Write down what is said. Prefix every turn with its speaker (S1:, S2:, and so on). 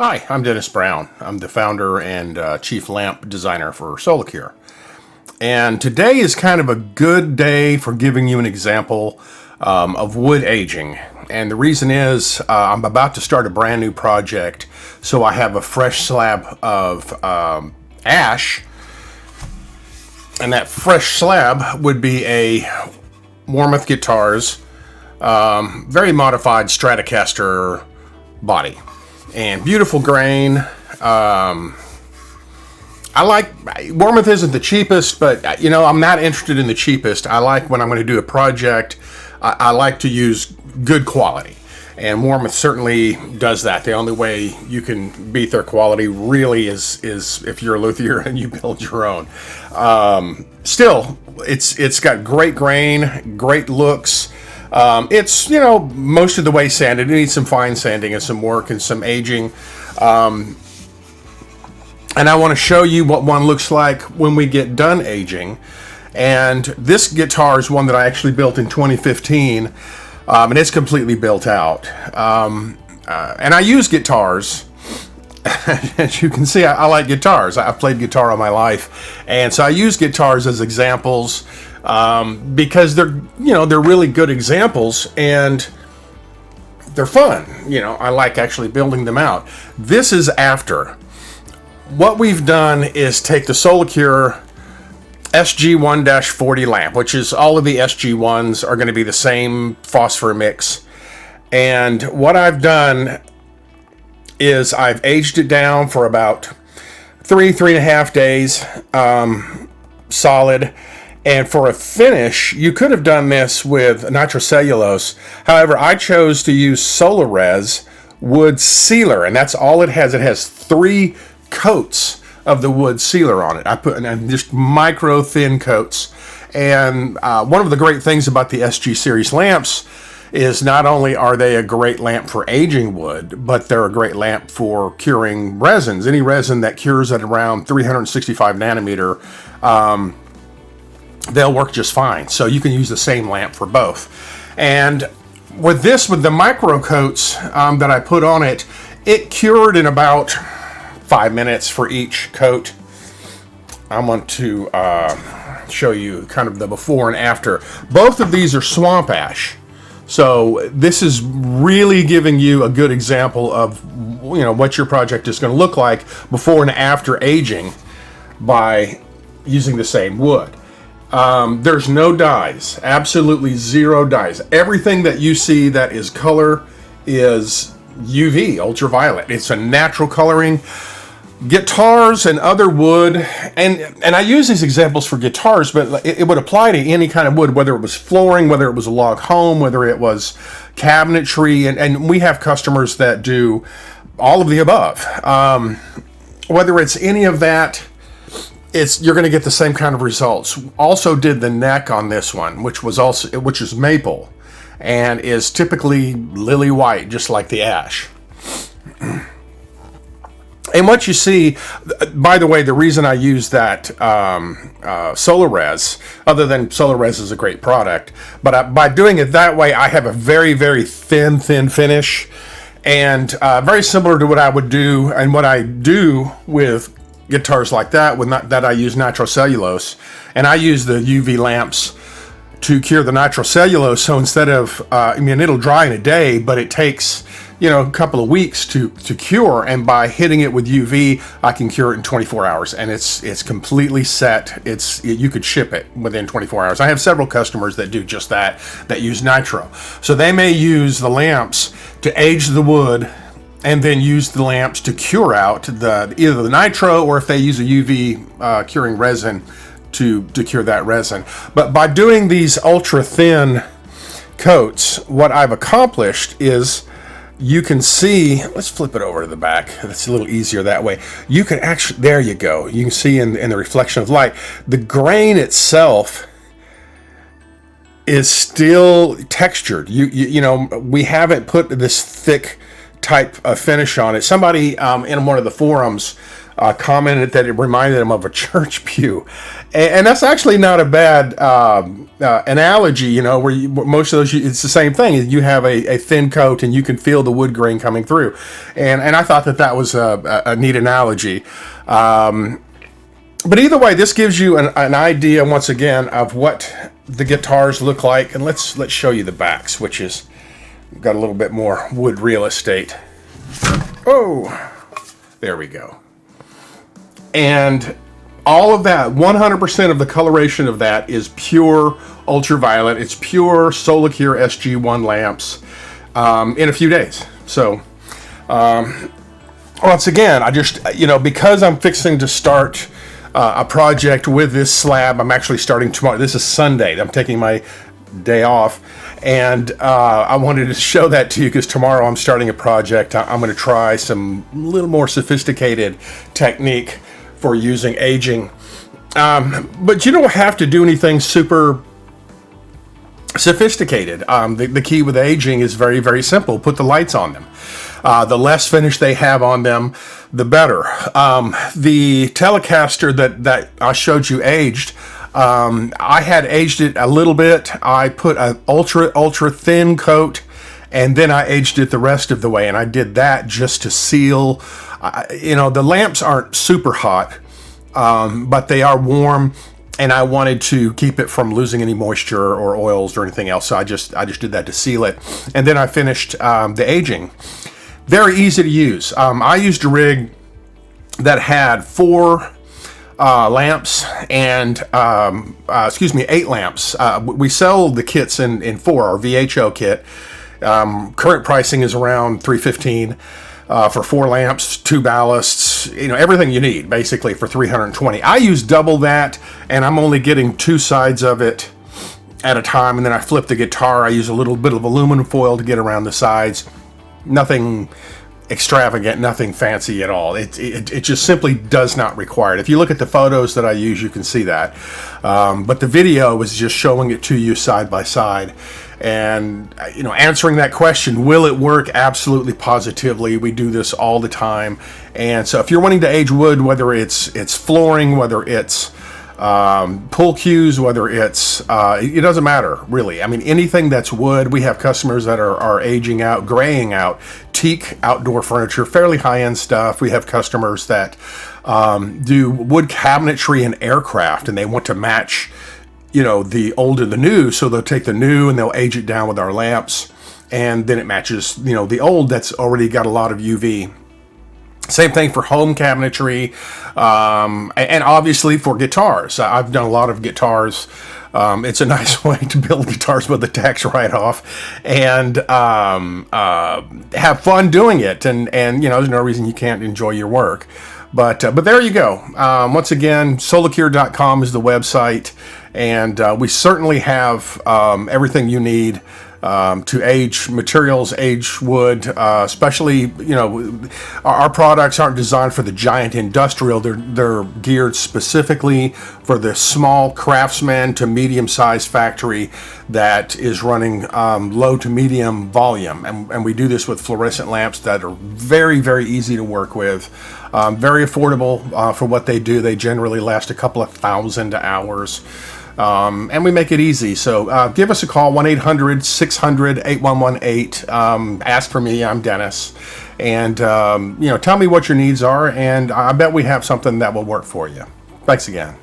S1: Hi, I'm Dennis Brown. I'm the founder and chief lamp designer for Solacure. And today is kind of a good day for giving you an example of wood aging. And the reason is I'm about to start a brand new project, so I have a fresh slab of ash. And that fresh slab would be a Warmoth Guitars very modified Stratocaster body. And beautiful grain. I like, Warmoth isn't the cheapest, but I'm not interested in the cheapest. I like when I'm going to do a project, I like to use good quality. And Warmoth certainly does that. The only way you can beat their quality really is if you're a luthier and you build your own. Still, it's got great grain, great looks. It's, most of the way sanded. It needs some fine sanding and some work and some aging. And I want to show you what one looks like when we get done aging. And this guitar is one that I actually built in 2015, and it's completely built out. And I use guitars. As you can see, I like guitars. I've played guitar all my life, and so I use guitars as examples because they're really good examples and they're fun. I like actually building them out. This is after. What we've done is take the Solacure SG-1 40 lamp, which is all of the SG-1s are going to be the same phosphor mix, and what I've done is I've aged it down for about 3.5 days, solid. And for a finish, you could have done this with nitrocellulose. However, I chose to use Solacure wood sealer, and that's all it has. It has 3 coats of the wood sealer on it. I put in just micro thin coats. And one of the great things about the SG series lamps is not only are they a great lamp for aging wood, but they're a great lamp for curing resins. Any resin that cures at around 365 nanometer, they'll work just fine. So you can use the same lamp for both. And with the micro coats that I put on it, it cured in about 5 minutes for each coat. I want to show you kind of the before and after. Both of these are swamp ash. So this is really giving you a good example of what your project is going to look like before and after aging by using the same wood. There's no dyes, absolutely 0 dyes. Everything that you see that is color is UV, ultraviolet. It's a natural coloring. Guitars and other wood, and I use these examples for guitars, but it would apply to any kind of wood, whether it was flooring, whether it was a log home, whether it was cabinetry, and we have customers that do all of the above. Whether it's any of that, you're going to get the same kind of results. Also did the neck on this one, which is maple, and is typically lily white, just like the ash. And what you see, by the way, the reason I use that Solacure, other than Solacure is a great product, but by doing it that way, I have a very, very thin finish, and very similar to what I would do and what I do with guitars like that. That I use nitrocellulose, and I use the UV lamps to cure the nitrocellulose. So instead of, it'll dry in a day, but it takes a couple of weeks to cure, and by hitting it with UV, I can cure it in 24 hours, and it's completely set. You could ship it within 24 hours. I have several customers that do just that use nitro. So they may use the lamps to age the wood, and then use the lamps to cure out either the nitro, or if they use a UV curing resin to cure that resin. But by doing these ultra thin coats, what I've accomplished is, you can see, let's flip it over to the back. That's a little easier that way. You can actually, there you go. You can see in the reflection of light, the grain itself is still textured. We haven't put this thick type of finish on it. Somebody in one of the forums commented that it reminded him of a church pew. And that's actually not a bad analogy, you know, where most of those, it's the same thing. You have a thin coat and you can feel the wood grain coming through. And I thought that was a neat analogy. But either way, this gives you an idea, once again, of what the guitars look like. And let's show you the backs, which is got a little bit more wood real estate. Oh, there we go. And all of that, 100% of the coloration of that is pure ultraviolet. It's pure Solacure SG-1 lamps in a few days. So, once again, I just, you know, because I'm fixing to start a project with this slab, I'm actually starting tomorrow. This is Sunday. I'm taking my day off. And I wanted to show that to you because tomorrow I'm starting a project. I'm going to try some little more sophisticated technique for using aging. But you don't have to do anything super sophisticated. The key with aging is very, very simple. Put the lights on them. The less finish they have on them, the better. The Telecaster that I showed you aged, I had aged it a little bit. I put an ultra thin coat, and then I aged it the rest of the way. And I did that just to seal. You know, the lamps aren't super hot, but they are warm, and I wanted to keep it from losing any moisture or oils or anything else. So I just did that to seal it, and then I finished the aging. Very easy to use. I used a rig that had 4 lamps and 8 lamps. We sell the kits in 4, our VHO kit. Current pricing is around $315 for 4 lamps, 2 ballasts, you know, everything you need basically for $320. I use double that, and I'm only getting 2 sides of it at a time, and then I flip the guitar. I use a little bit of aluminum foil to get around the sides. Nothing extravagant, nothing fancy at all. It just simply does not require it. If you look at the photos that I use, you can see that. But the video is just showing it to you side by side. And, you know, answering that question, will it work? Absolutely, positively. We do this all the time. And so if you're wanting to age wood, whether it's flooring, whether it's pull cues, whether it's it doesn't matter really. I mean, anything that's wood. We have customers that are aging out, graying out teak outdoor furniture, fairly high-end stuff. We have customers that do wood cabinetry and aircraft, and they want to match, you know, the old and the new. So they'll take the new and they'll age it down with our lamps, and then it matches, you know, the old that's already got a lot of UV. Same thing for home cabinetry, and obviously for guitars. I've done a lot of guitars. It's a nice way to build guitars with the tax write-off, and have fun doing it. And you know, there's no reason you can't enjoy your work. But there you go. Once again, solacure.com is the website, and we certainly have everything you need to age materials, age wood, especially, you know, our products aren't designed for the giant industrial. They're geared specifically for the small craftsman to medium-sized factory that is running low to medium volume. And we do this with fluorescent lamps that are very, very easy to work with, very affordable for what they do. They generally last a couple of thousand hours. And we make it easy. So give us a call, 1-800-600-8118. Ask for me. I'm Dennis. And, you know, tell me what your needs are, and I bet we have something that will work for you. Thanks again.